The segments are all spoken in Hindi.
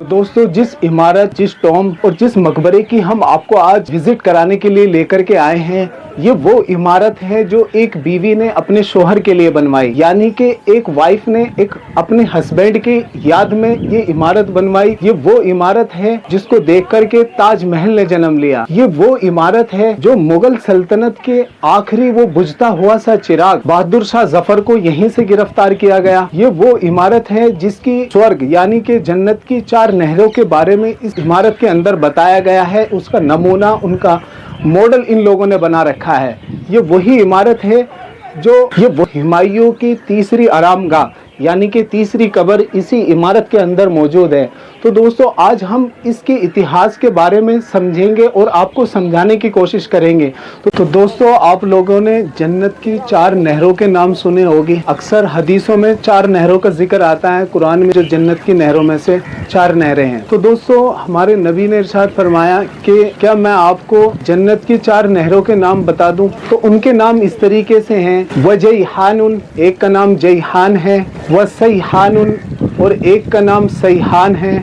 दोस्तों, जिस इमारत, जिस टॉम और जिस मकबरे की हम आपको आज विजिट कराने के लिए लेकर के आए हैं, ये वो इमारत है जो एक बीवी ने अपने शोहर के लिए बनवाई। यानी कि एक वाइफ ने एक अपने हस्बैंड की याद में ये इमारत बनवाई। ये वो इमारत है जिसको देख करके ताजमहल ने जन्म लिया। ये वो इमारत है जो मुगल सल्तनत के आखिरी वो बुझता हुआ सा चिराग बहादुर शाह जफर को यहीं से गिरफ्तार किया गया। ये वो इमारत है जिसकी स्वर्ग यानी कि जन्नत की 4 नहरों के बारे में इस इमारत के अंदर बताया गया है। उसका नमूना, उनका मॉडल इन लोगों ने बना रखा है। ये वही इमारत है जो वो हुमायूं की तीसरी आरामगाह यानी कि तीसरी कब्र इसी इमारत के अंदर मौजूद है। तो दोस्तों, आज हम इसके इतिहास के बारे में समझेंगे और आपको समझाने की कोशिश करेंगे। तो दोस्तों, आप लोगों ने जन्नत की 4 नहरों के नाम सुने होंगे। अक्सर हदीसों में 4 नहरों का जिक्र आता है। कुरान में जो जन्नत की नहरों में से 4 नहरें हैं। तो दोस्तों, हमारे नबी ने इरशाद फरमाया कि क्या मैं आपको जन्नत की 4 नहरों के नाम बता दूं? तो उनके नाम इस तरीके से हैं। वजैहानुन, एक का नाम जैहान है। वसैहानुन, और एक का नाम सैहान है।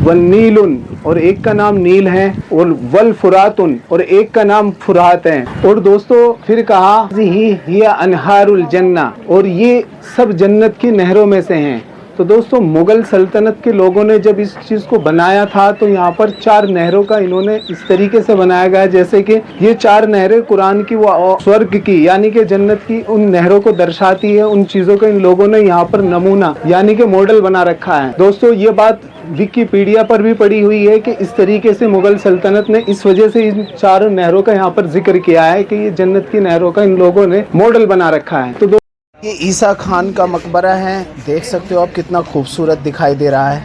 वनीलुन, और एक का नाम नील है। और वल फुरातुन, और एक का नाम फुरात है। और दोस्तों फिर कहा ही अनहारुल जन्ना, और ये सब जन्नत की नहरों में से हैं। तो दोस्तों, मुगल सल्तनत के लोगों ने जब इस चीज़ को बनाया था तो यहाँ पर 4 नहरों का इन्होंने इस तरीके से बनाया गया, जैसे कि ये 4 नहरें कुरान की वो स्वर्ग की यानी कि जन्नत की उन नहरों को दर्शाती है। उन चीज़ों का इन लोगों ने यहाँ पर नमूना यानी कि मॉडल बना रखा है। दोस्तों, ये बात विकिपीडिया पर भी पड़ी हुई है कि इस तरीके से मुगल सल्तनत ने इस वजह से इन 4 नहरों का यहाँ पर जिक्र किया है कि ये जन्नत की नहरों का इन लोगों ने मॉडल बना रखा है। तो ये ईसा खान का मकबरा है। देख सकते हो आप कितना खूबसूरत दिखाई दे रहा है।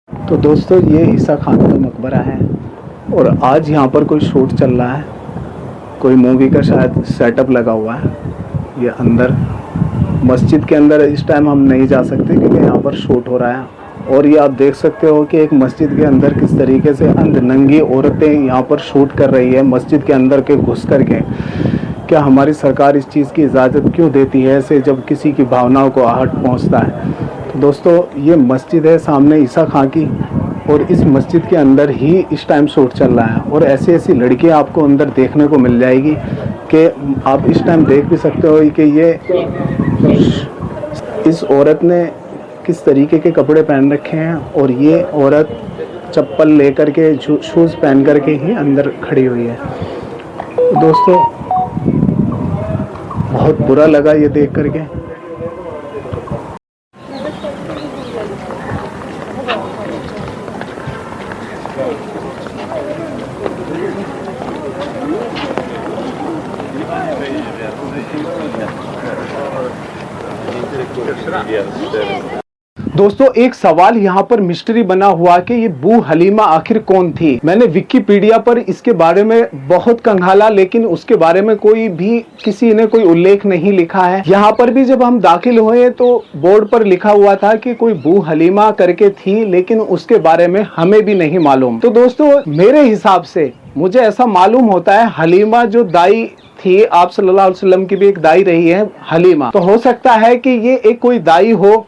तो दोस्तों, ये ईसा खान का मकबरा है और आज यहाँ पर कोई शूट चल रहा है। कोई मूवी का शायद सेटअप लगा हुआ है। ये अंदर मस्जिद के अंदर इस टाइम हम नहीं जा सकते क्योंकि यहाँ पर शूट हो रहा है। और ये आप देख सकते हो कि एक मस्जिद के अंदर किस तरीके से नंगी औरतें यहाँ पर शूट कर रही है मस्जिद के अंदर के घुस कर के। क्या हमारी सरकार इस चीज़ की इजाज़त क्यों देती है ऐसे, जब किसी की भावनाओं को आहट पहुँचता है? तो दोस्तों, ये मस्जिद है सामने ईसा खां की, और इस मस्जिद के अंदर ही इस टाइम शूट चल रहा है। और ऐसी ऐसी लड़कियाँ आपको अंदर देखने को मिल जाएगी कि आप इस टाइम देख भी सकते हो कि ये इस औरत ने किस तरीके के कपड़े पहन रखे हैं। और ये औरत चप्पल लेकर के शूज़ पहन कर के ही अंदर खड़ी हुई है। तो दोस्तों, बहुत बुरा लगा ये देख करके। दोस्तों, एक सवाल यहाँ पर मिस्ट्री बना हुआ कि ये बू हलीमा आखिर कौन थी। मैंने विकिपीडिया पर इसके बारे में बहुत कंघाला, लेकिन उसके बारे में कोई भी किसी ने कोई उल्लेख नहीं लिखा है। यहाँ पर भी जब हम दाखिल हुए तो बोर्ड पर लिखा हुआ था कि कोई बू हलीमा करके थी, लेकिन उसके बारे में हमें भी नहीं मालूम। तो दोस्तों, मेरे हिसाब से मुझे ऐसा मालूम होता है हलीमा जो दाई थी, आप सल्लल्लाहु अलैहि वसल्लम की भी एक दाई रही है हलीमा। तो हो सकता है कि ये एक कोई दाई हो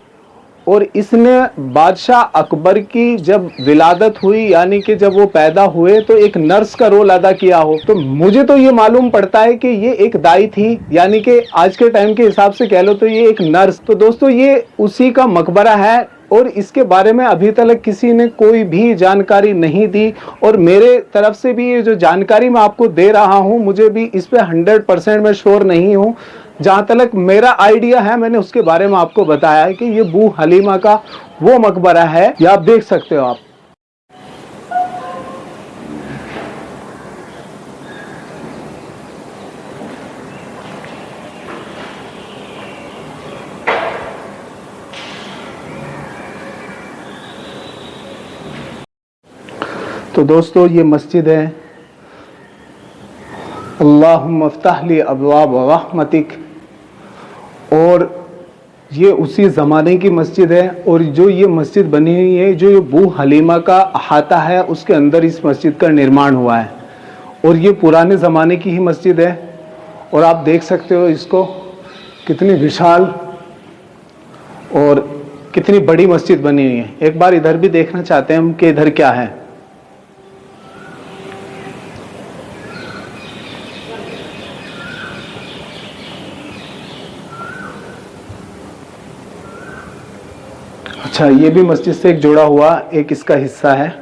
और इसने बादशाह अकबर की जब विलादत हुई यानी कि जब वो पैदा हुए तो एक नर्स का रोल अदा किया हो। तो मुझे तो ये मालूम पड़ता है कि ये एक दाई थी, यानी कि आज के टाइम के हिसाब से कह लो तो ये एक नर्स। तो दोस्तों, ये उसी का मकबरा है और इसके बारे में अभी तक किसी ने कोई भी जानकारी नहीं दी। और मेरे तरफ से भी ये जो जानकारी मैं आपको दे रहा हूँ, मुझे भी इस पे 100% मैं श्योर नहीं हूँ। जहाँ तक मेरा आइडिया है, मैंने उसके बारे में आपको बताया है कि ये बू हलीमा का वो मकबरा है। ये आप देख सकते हो आप। तो दोस्तों, ये मस्जिद है। अल्लाहुम्मा अफ्तह ली अबवाब रहमतिक, और ये उसी ज़माने की मस्जिद है। और जो ये मस्जिद बनी हुई है, जो ये बू हलीमा का अहाता है, उसके अंदर इस मस्जिद का निर्माण हुआ है। और ये पुराने ज़माने की ही मस्जिद है। और आप देख सकते हो इसको, कितनी विशाल और कितनी बड़ी मस्जिद बनी हुई है। एक बार इधर भी देखना चाहते हैं हम कि इधर क्या है। अच्छा, ये भी मस्जिद से एक जुड़ा हुआ एक इसका हिस्सा है,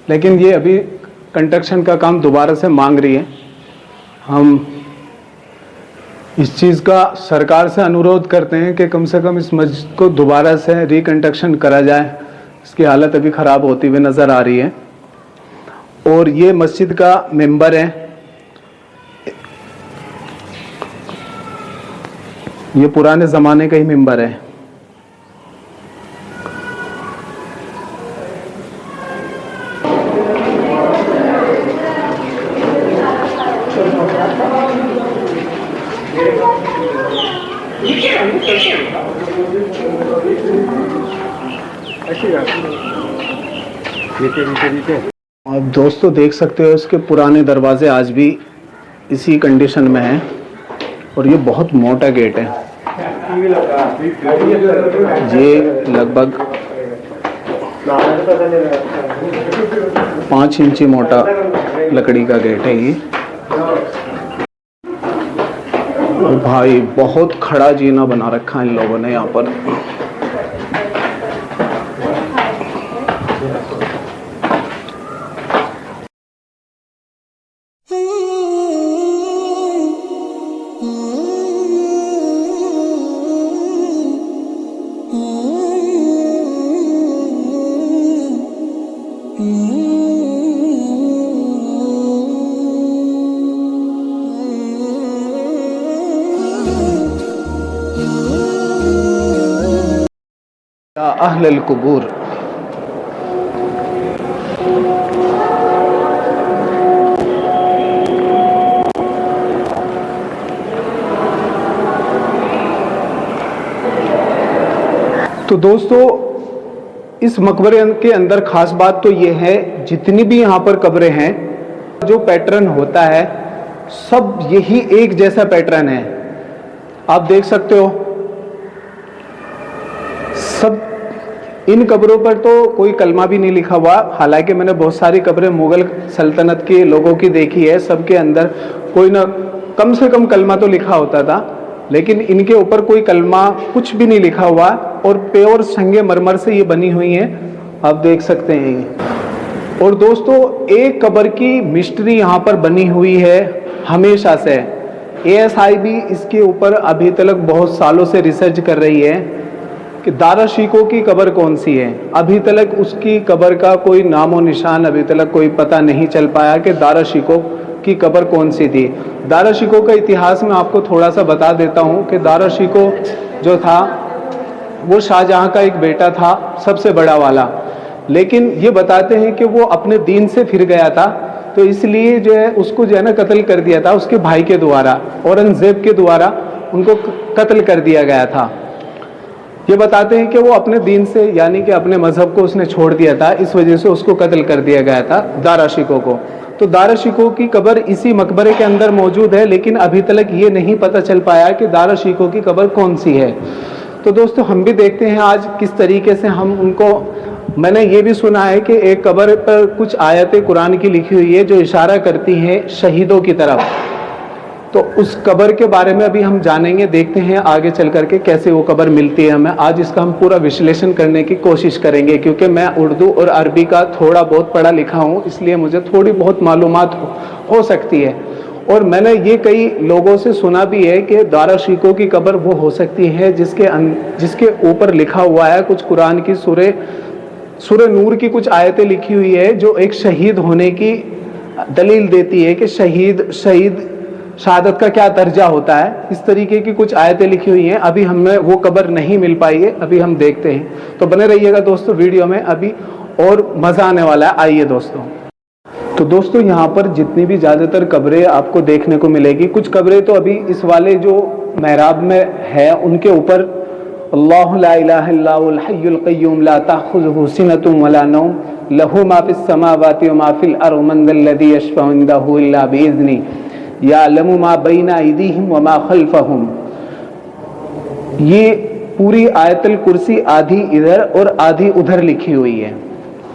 लेकिन ये अभी कंस्ट्रक्शन का काम दोबारा से मांग रही है। हम इस चीज़ का सरकार से अनुरोध करते हैं कि कम से कम इस मस्जिद को दोबारा से रिकंस्ट्रक्शन करा जाए। इसकी हालत अभी ख़राब होती हुई नज़र आ रही है। और ये मस्जिद का मेंबर है, ये पुराने ज़माने का ही मेंबर है। आप दोस्तों देख सकते हो इसके पुराने दरवाजे आज भी इसी कंडीशन में हैं और ये बहुत मोटा गेट है। ये लगभग 5 इंची मोटा लकड़ी का गेट है ये। भाई बहुत खड़ा जीना बना रखा है इन लोगों ने यहाँ पर। अहलल कुबूर, तो दोस्तों इस मकबरे के अंदर खास बात तो ये है, जितनी भी यहाँ पर कब्रें हैं, जो पैटर्न होता है सब यही एक जैसा पैटर्न है। आप देख सकते हो सब इन कब्रों पर तो कोई कलमा भी नहीं लिखा हुआ। हालांकि मैंने बहुत सारी कब्रें मुगल सल्तनत के लोगों की देखी है, सबके अंदर कोई ना कम से कम कलमा तो लिखा होता था, लेकिन इनके ऊपर कोई कलमा कुछ भी नहीं लिखा हुआ और प्योर संगमरमर से ये बनी हुई है, आप देख सकते हैं। और दोस्तों एक कब्र की मिस्ट्री यहाँ पर बनी हुई है हमेशा से। ASI भी इसके ऊपर अभी तक बहुत सालों से रिसर्च कर रही है कि दारा शिकोह की कब्र कौन सी है। अभी तक उसकी कब्र का कोई नामो निशान अभी तक कोई पता नहीं चल पाया कि दारा शिकोह की कब्र कौन सी थी। दारा शिकोह का इतिहास मैं आपको थोड़ा सा बता देता हूँ कि दारा शिकोह जो था वो शाहजहां का एक बेटा था, सबसे बड़ा वाला, लेकिन ये बताते हैं कि वो अपने दीन से फिर गया था, तो इसलिए जो है उसको जो है ना कत्ल कर दिया था उसके भाई के द्वारा, औरंगजेब के द्वारा उनको कत्ल कर दिया गया था। ये बताते हैं कि वो अपने दीन से यानी कि अपने मजहब को उसने छोड़ दिया था, इस वजह से उसको कत्ल कर दिया गया था दारा शिकोह को। तो दारा शिकोह की कब्र इसी मकबरे के अंदर मौजूद है, लेकिन अभी तक ये नहीं पता चल पाया कि दारा शिकोह की कब्र कौन सी है। तो दोस्तों हम भी देखते हैं आज किस तरीके से हम उनको, मैंने ये भी सुना है कि एक कब्र पर कुछ आयतें कुरान की लिखी हुई है जो इशारा करती हैं शहीदों की तरफ। तो उस कब्र के बारे में अभी हम जानेंगे, देखते हैं आगे चल करके कैसे वो कब्र मिलती है हमें। आज इसका हम पूरा विश्लेषण करने की कोशिश करेंगे, क्योंकि मैं उर्दू और अरबी का थोड़ा बहुत पढ़ा लिखा हूँ, इसलिए मुझे थोड़ी बहुत मालूमात हो सकती है। और मैंने ये कई लोगों से सुना भी है कि दारा शिकोह की कब्र वो हो सकती है जिसके ऊपर लिखा हुआ है कुछ कुरान की सूरह नूर की कुछ आयतें लिखी हुई है जो एक शहीद होने की दलील देती है कि शहादत का क्या दर्जा होता है। इस तरीके की कुछ आयतें लिखी हुई हैं। अभी हमें वो कब्र नहीं मिल पाई है, अभी हम देखते हैं। तो बने रहिएगा दोस्तों वीडियो में, अभी और मज़ा आने वाला है। आइए दोस्तों। तो दोस्तों यहाँ पर जितनी भी ज़्यादातर कब्रें आपको देखने को मिलेगी, कुछ कब्रें तो अभी इस वाले जो मेहराब में है उनके ऊपर अल्लाहु ला इलाहा इल्लहुल हय्युल क़य्यूम ला ताख़ुज़ुहु सिनतुन वला नौम लहू मा फ़िस समावाति व मा फ़िल अर्ज़ि मन ज़ल्लज़ी यशफ़अउ इंदहु इल्ला बिइज़्निही यअलमु मा बैना अयदीहिम व मा ख़ल्फ़हुम। ये पूरी आयतुल कुर्सी आधी इधर और आधी उधर लिखी हुई है।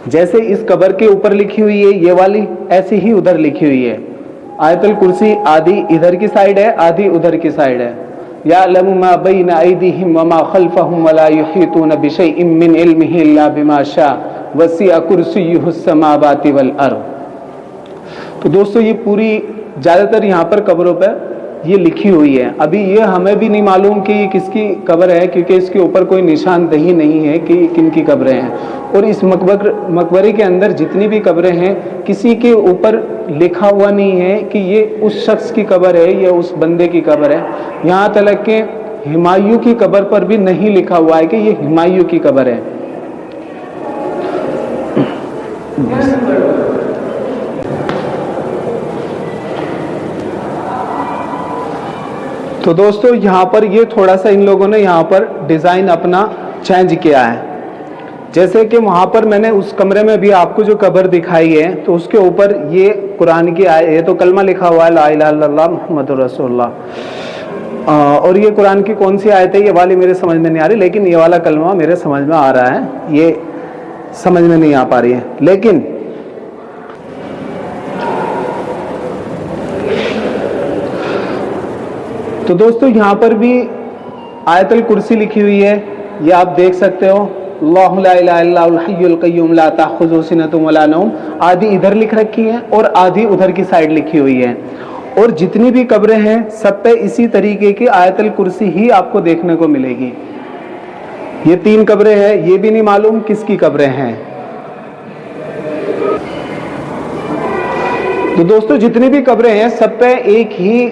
जैसे इस कबर के ऊपर लिखी हुई है ये वाली, ऐसे ही उधर लिखी हुई है। आयतुल कुर्सी आधी इधर की साइड है, आधी उधर की साइड है। यअलमु मा बैना अयदीहिम व मा ख़ल्फ़हुम व ला युहीतूना बिशैइन मिन इल्मिही इल्ला बिमा शाअ वसिअ कुर्सियुहुस समावाति वल अर्ज़। तो दोस्तों ये पूरी ज़्यादातर यहाँ पर कब्रों पर ये लिखी हुई है। अभी ये हमें भी नहीं मालूम कि ये किसकी कब्र है, क्योंकि इसके ऊपर कोई निशानदही नहीं है कि किन की कब्रें हैं। और इस मकबरे के अंदर जितनी भी कब्रें हैं किसी के ऊपर लिखा हुआ नहीं है कि ये उस शख्स की कब्र है या उस बंदे की कब्र है। यहाँ तक के हुमायूं की कब्र पर भी नहीं लिखा हुआ है कि ये हुमायूं की कब्र है। तो दोस्तों यहाँ पर ये थोड़ा सा इन लोगों ने यहाँ पर डिज़ाइन अपना चेंज किया है। जैसे कि वहाँ पर मैंने उस कमरे में भी आपको जो कब्र दिखाई है तो उसके ऊपर ये कुरान की ये तो कलमा लिखा हुआ है ला इलाहा इल्लल्लाह मुहम्मदुर रसूलुल्लाह। और ये कुरान की कौन सी आयत है ये वाली मेरे समझ में नहीं आ रही, लेकिन ये वाला कलमा मेरे समझ में आ रहा है, ये समझ में नहीं आ पा रही है। लेकिन तो दोस्तों यहाँ पर भी आयतुल कुर्सी लिखी हुई है, ये आप देख सकते हो। अल्लाहु ला इलाहा इल्लहुल हय्युल क़य्यूम ला ताख़ुज़ुहु सिनतुन वला नौम, आधी इधर लिख रखी है और आधी उधर की साइड लिखी हुई है। और जितनी भी कब्रें हैं सब पे इसी तरीके की आयतुल कुर्सी ही आपको देखने को मिलेगी। ये 3 कब्रें हैं, ये भी नहीं मालूम किसकी कब्रें हैं। तो दोस्तों जितनी भी कब्रें हैं सब पे एक ही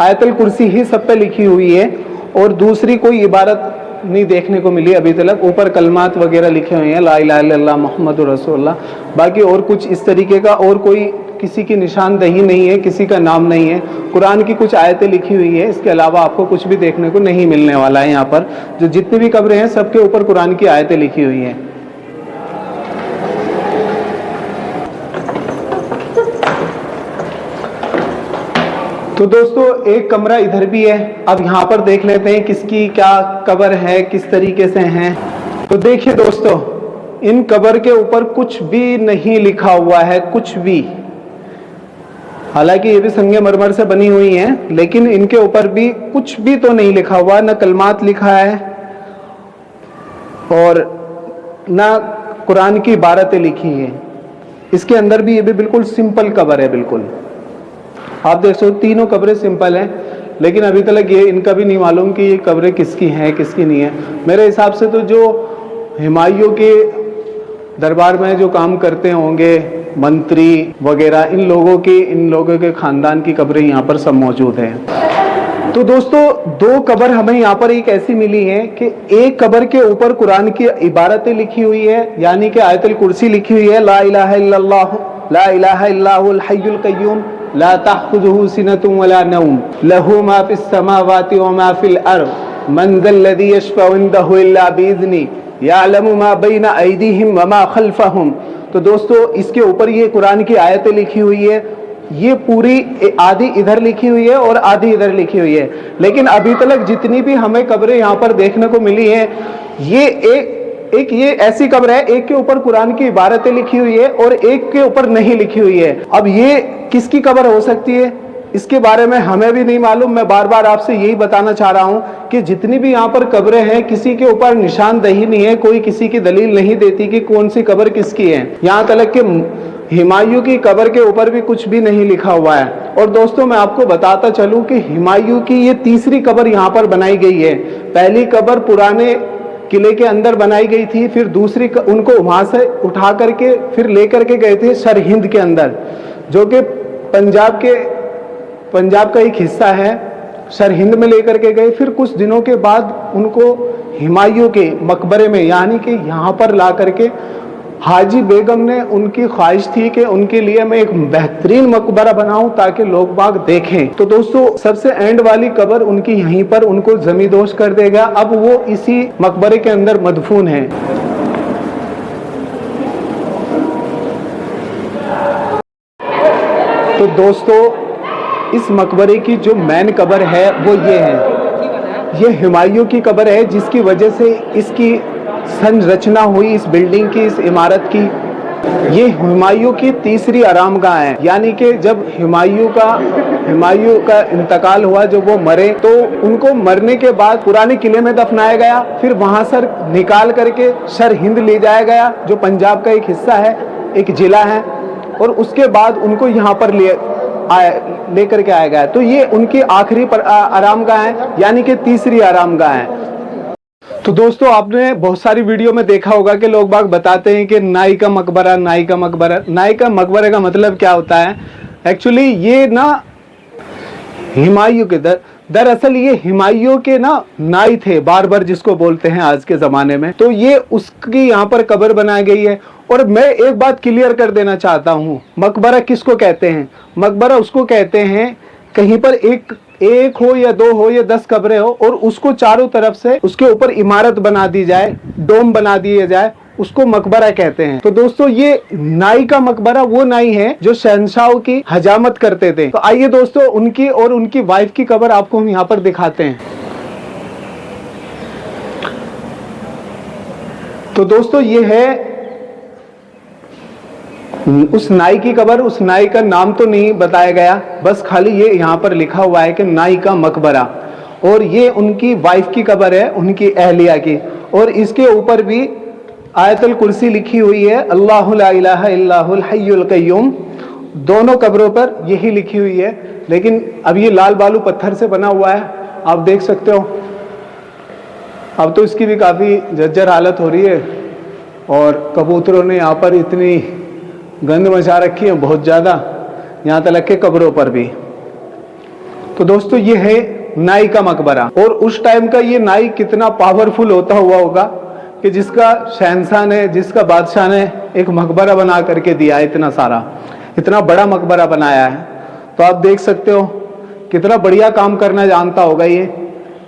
आयतुल कुर्सी ही सब पे लिखी हुई है और दूसरी कोई इबारत नहीं देखने को मिली अभी तक। ऊपर कलमात वगैरह लिखे हुए हैं ला इलाहा इल्लल्लाह मुहम्मदुर रसूलुल्लाह, बाकी और कुछ इस तरीके का और कोई किसी की निशानदही नहीं है, किसी का नाम नहीं है। कुरान की कुछ आयतें लिखी हुई है, इसके अलावा आपको कुछ भी देखने को नहीं मिलने वाला है। यहाँ पर जो जितनी भी कब्रें हैं सबके ऊपर कुरान की आयतें लिखी हुई हैं। तो दोस्तों एक कमरा इधर भी है, अब यहाँ पर देख लेते हैं किसकी क्या कब्र है, किस तरीके से हैं। तो देखिए दोस्तों इन कब्र के ऊपर कुछ भी नहीं लिखा हुआ है, कुछ भी। हालांकि ये भी संगमरमर से बनी हुई हैं, लेकिन इनके ऊपर भी कुछ भी तो नहीं लिखा हुआ, न कलमात लिखा है और ना कुरान की इबारतें लिखी हैं। इसके अंदर भी ये भी बिल्कुल सिंपल कब्र है, बिल्कुल आप देख सकते हो। तीनों कब्रें सिंपल हैं, लेकिन अभी तक ये इनका भी नहीं मालूम कि ये कब्रें किसकी हैं किसकी नहीं है। मेरे हिसाब से तो जो हुमायूं के दरबार में जो काम करते होंगे मंत्री वगैरह, इन लोगों के खानदान की कब्रें यहाँ पर सब मौजूद हैं। तो दोस्तों 2 कब्र हमें यहाँ पर एक ऐसी मिली है कि एक कब्र के ऊपर कुरान की इबारतें लिखी हुई है, यानी कि आयतुल कुर्सी लिखी हुई है ला इलाहा इल्लल्लाह ला इलाहा इल्लहुल हय्युल क़य्यूम ला ताख़ुज़ुहु सिनतुन वला नौम लहू मा फ़िस समावाति व मा फ़िल अर्ज़ि मन ज़ल्लज़ी यशफ़अउ इंदहु इल्ला बिइज़्निही यअलमु मा बैना अयदीहिम व मा ख़ल्फ़हुम। तो दोस्तों इसके ऊपर ये कुरान की आयतें लिखी हुई है, ये पूरी आधी इधर लिखी हुई है और आधी इधर लिखी हुई है। लेकिन अभी तक जितनी भी हमें कब्रें यहाँ पर देखने को मिली है, ये एक ये ऐसी कब्र है, एक के ऊपर कुरान की इबारतें लिखी हुई है और एक के ऊपर नहीं लिखी हुई है। अब ये किसकी कब्र हो सकती है इसके बारे में हमें भी नहीं मालूम। मैं बार बार आपसे यही बताना चाह रहा हूं कि जितनी भी यहाँ पर कब्रें हैं किसी के ऊपर निशानदही नहीं है, कोई किसी की दलील नहीं देती कि कौन सी कब्र किसकी है। यहाँ तक कि हुमायूं की कब्र के ऊपर भी कुछ भी नहीं लिखा हुआ है। और दोस्तों मैं आपको बताता चलूं कि हुमायूं की ये तीसरी कब्र यहाँ पर बनाई गई है। पहली कब्र पुराने किले के अंदर बनाई गई थी, फिर दूसरी उनको वहां से उठा करके फिर लेकर के गए थे सरहिंद के अंदर, जो कि पंजाब का एक हिस्सा है। सरहिंद में लेकर के गए, फिर कुछ दिनों के बाद उनको हुमायूं के मकबरे में यानी कि यहाँ पर ला करके हाजी बेगम ने उनकी ख्वाहिश थी कि उनके लिए मैं एक बेहतरीन मकबरा बनाऊं ताकि लोग बाग देखें। तो दोस्तों सबसे एंड वाली कब्र उनकी यहीं पर उनको जमींदोज कर देगा। अब वो इसी मकबरे के अंदर मदफून है। तो दोस्तों इस मकबरे की जो मेन कब्र है वो ये है, ये हुमायूं की कब्र है, जिसकी वजह से इसकी संरचना हुई इस बिल्डिंग की, इस इमारत की। ये हुमायूं की तीसरी आरामगाह है, यानी कि जब हुमायूं का इंतकाल हुआ, जब वो मरे तो उनको मरने के बाद पुराने किले में दफनाया गया, फिर वहां से निकाल करके शर हिंद ले जाया गया जो पंजाब का एक हिस्सा है, एक जिला है, और उसके बाद उनको यहाँ पर लेकर के आया गया। तो ये उनकी आखिरी आरामगाह है, यानी कि तीसरी आरामगाह है। तो दोस्तों आपने बहुत सारी वीडियो में देखा होगा कि लोग बाग बताते हैं कि नाई का मकबरा, नाई का मकबरा। नाई का मकबरे का मतलब क्या होता है? एक्चुअली ये ना हुमायूं के दरअसल ये हुमायूं के ना नाई थे, बारबर जिसको बोलते हैं आज के जमाने में। तो ये उसकी यहाँ पर कब्र बनाई गई है। और मैं एक बात क्लियर कर देना चाहता हूँ, मकबरा किसको कहते हैं? मकबरा उसको कहते हैं कहीं पर एक हो या दो हो या 10 कब्रें हो और उसको चारों तरफ से उसके ऊपर इमारत बना दी जाए, डोम बना दिया जाए, उसको मकबरा कहते हैं। तो दोस्तों ये नाई का मकबरा वो नाई है जो शहंशाहों की हजामत करते थे। तो आइए दोस्तों उनकी और उनकी वाइफ की कब्र आपको हम यहाँ पर दिखाते हैं। तो दोस्तों ये है उस नाई की कब्र। उस नाई का नाम तो नहीं बताया गया, बस खाली ये यहाँ पर लिखा हुआ है कि नाई का मकबरा। और ये उनकी वाइफ की कब्र है, उनकी अहलिया की। और इसके ऊपर भी आयतुल कुर्सी लिखी हुई है, अल्लाहु ला इलाहा इल्लाहुल हय्युल कय्यूम। दोनों कब्रों पर यही लिखी हुई है। लेकिन अब ये लाल बालू पत्थर से बना हुआ है, आप देख सकते हो। अब तो इसकी भी काफ़ी जर्जर हालत हो रही है और कबूतरों ने यहाँ पर इतनी गंद मचा रखी है, बहुत ज़्यादा, यहाँ तक के कब्रों पर भी। तो दोस्तों ये है नाई का मकबरा। और उस टाइम का ये नाई कितना पावरफुल होता हुआ होगा कि जिसका शहंशाह ने, जिसका बादशाह ने एक मकबरा बना करके दिया, इतना बड़ा मकबरा बनाया है। तो आप देख सकते हो कितना बढ़िया काम करना जानता होगा ये,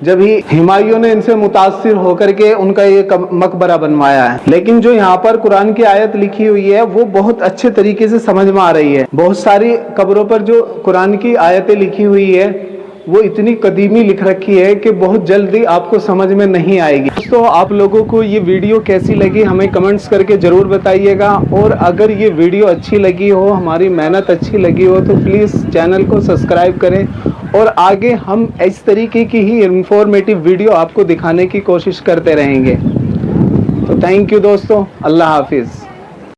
जब ही हुमायूं ने इनसे मुतासिर होकर के उनका ये मकबरा बनवाया है। लेकिन जो यहाँ पर कुरान की आयत लिखी हुई है वो बहुत अच्छे तरीके से समझ में आ रही है। बहुत सारी कब्रों पर जो कुरान की आयतें लिखी हुई है वो इतनी कदीमी लिख रखी है कि बहुत जल्दी आपको समझ में नहीं आएगी। तो आप लोगों को ये वीडियो कैसी लगी हमें कमेंट्स करके ज़रूर बताइएगा। और अगर ये वीडियो अच्छी लगी हो, हमारी मेहनत अच्छी लगी हो, तो प्लीज़ चैनल को सब्सक्राइब करें। और आगे हम इस तरीके की ही इंफॉर्मेटिव वीडियो आपको दिखाने की कोशिश करते रहेंगे। तो थैंक यू दोस्तों, अल्लाह हाफिज़।